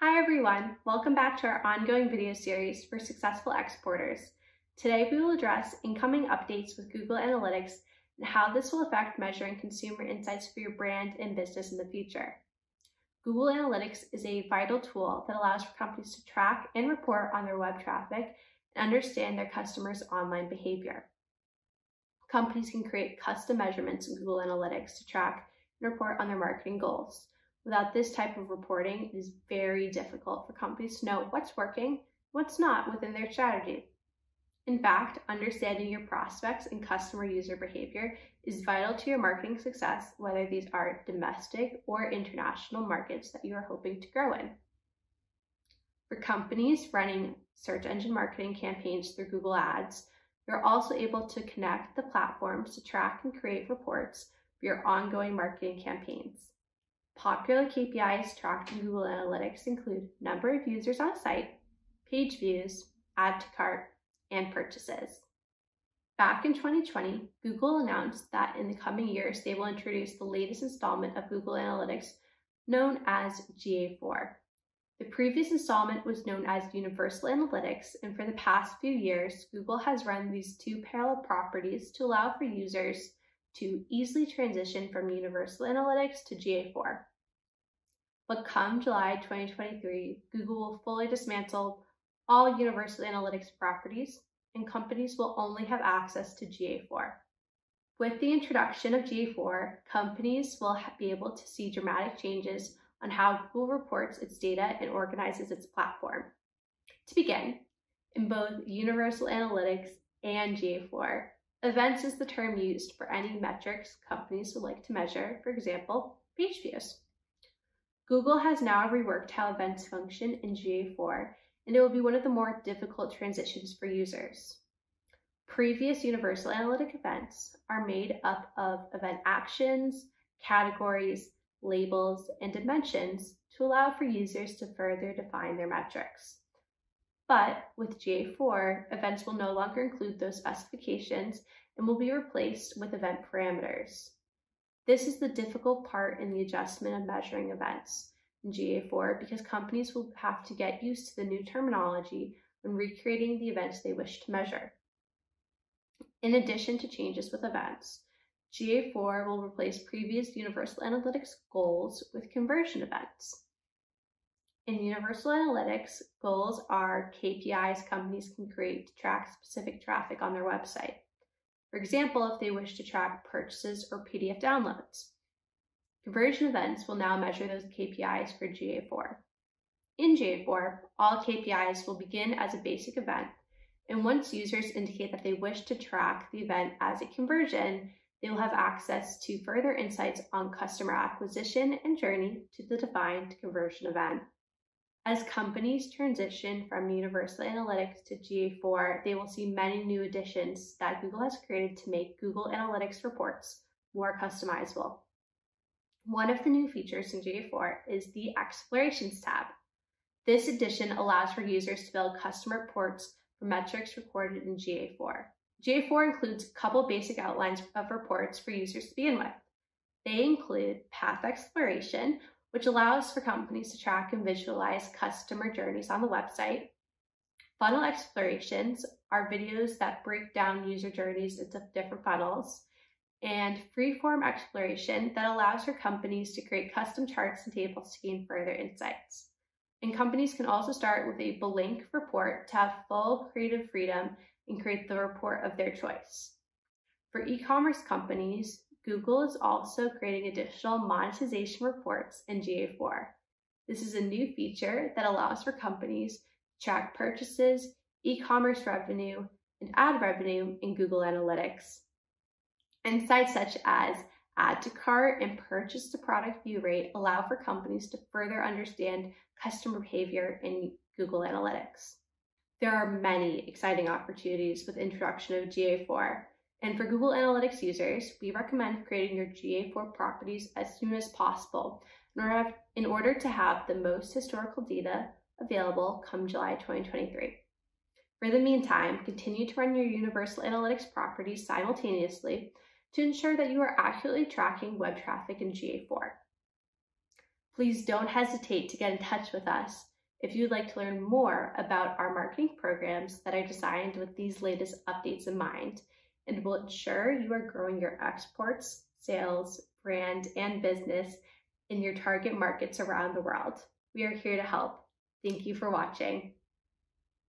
Hi everyone, welcome back to our ongoing video series for successful exporters. Today we will address incoming updates with Google Analytics and how this will affect measuring consumer insights for your brand and business in the future. Google Analytics is a vital tool that allows for companies to track and report on their web traffic and understand their customers' online behavior. Companies can create custom measurements in Google Analytics to track and report on their marketing goals. Without this type of reporting, it is very difficult for companies to know what's working, what's not within their strategy. In fact, understanding your prospects and customer user behavior is vital to your marketing success, whether these are domestic or international markets that you are hoping to grow in. For companies running search engine marketing campaigns through Google Ads, you're also able to connect the platforms to track and create reports for your ongoing marketing campaigns. Popular KPIs tracked in Google Analytics include number of users on a site, page views, add to cart, and purchases. Back in 2020, Google announced that in the coming years, they will introduce the latest installment of Google Analytics known as GA4. The previous installment was known as Universal Analytics, and for the past few years, Google has run these two parallel properties to allow for users to easily transition from Universal Analytics to GA4. But come July 2023, Google will fully dismantle all Universal Analytics properties, and companies will only have access to GA4. With the introduction of GA4, companies will be able to see dramatic changes on how Google reports its data and organizes its platform. To begin, in both Universal Analytics and GA4, events is the term used for any metrics companies would like to measure, for example, page views. Google has now reworked how events function in GA4, and it will be one of the more difficult transitions for users. Previous Universal Analytic events are made up of event actions, categories, labels, and dimensions to allow for users to further define their metrics. But with GA4, events will no longer include those specifications and will be replaced with event parameters. This is the difficult part in the adjustment of measuring events in GA4 because companies will have to get used to the new terminology when recreating the events they wish to measure. In addition to changes with events, GA4 will replace previous Universal Analytics goals with conversion events. In Universal Analytics, goals are KPIs companies can create to track specific traffic on their website. For example, if they wish to track purchases or PDF downloads. Conversion events will now measure those KPIs for GA4. In GA4, all KPIs will begin as a basic event, and once users indicate that they wish to track the event as a conversion, they will have access to further insights on customer acquisition and journey to the defined conversion event. As companies transition from Universal Analytics to GA4, they will see many new additions that Google has created to make Google Analytics reports more customizable. One of the new features in GA4 is the Explorations tab. This addition allows for users to build custom reports for metrics recorded in GA4. GA4 includes a couple basic outlines of reports for users to begin with. They include path exploration, which allows for companies to track and visualize customer journeys on the website. Funnel explorations are videos that break down user journeys into different funnels. And freeform exploration that allows for companies to create custom charts and tables to gain further insights. And companies can also start with a blank report to have full creative freedom and create the report of their choice. For e-commerce companies, Google is also creating additional monetization reports in GA4. This is a new feature that allows for companies to track purchases, e-commerce revenue, and ad revenue in Google Analytics. Insights such as add to cart and purchase to product view rate allow for companies to further understand customer behavior in Google Analytics. There are many exciting opportunities with the introduction of GA4, and for Google Analytics users, we recommend creating your GA4 properties as soon as possible in order to have the most historical data available come July 2023. For the meantime, continue to run your Universal Analytics properties simultaneously to ensure that you are accurately tracking web traffic in GA4. Please don't hesitate to get in touch with us if you'd like to learn more about our marketing programs that are designed with these latest updates in mind and will ensure you are growing your exports, sales, brand, and business in your target markets around the world. We are here to help. Thank you for watching.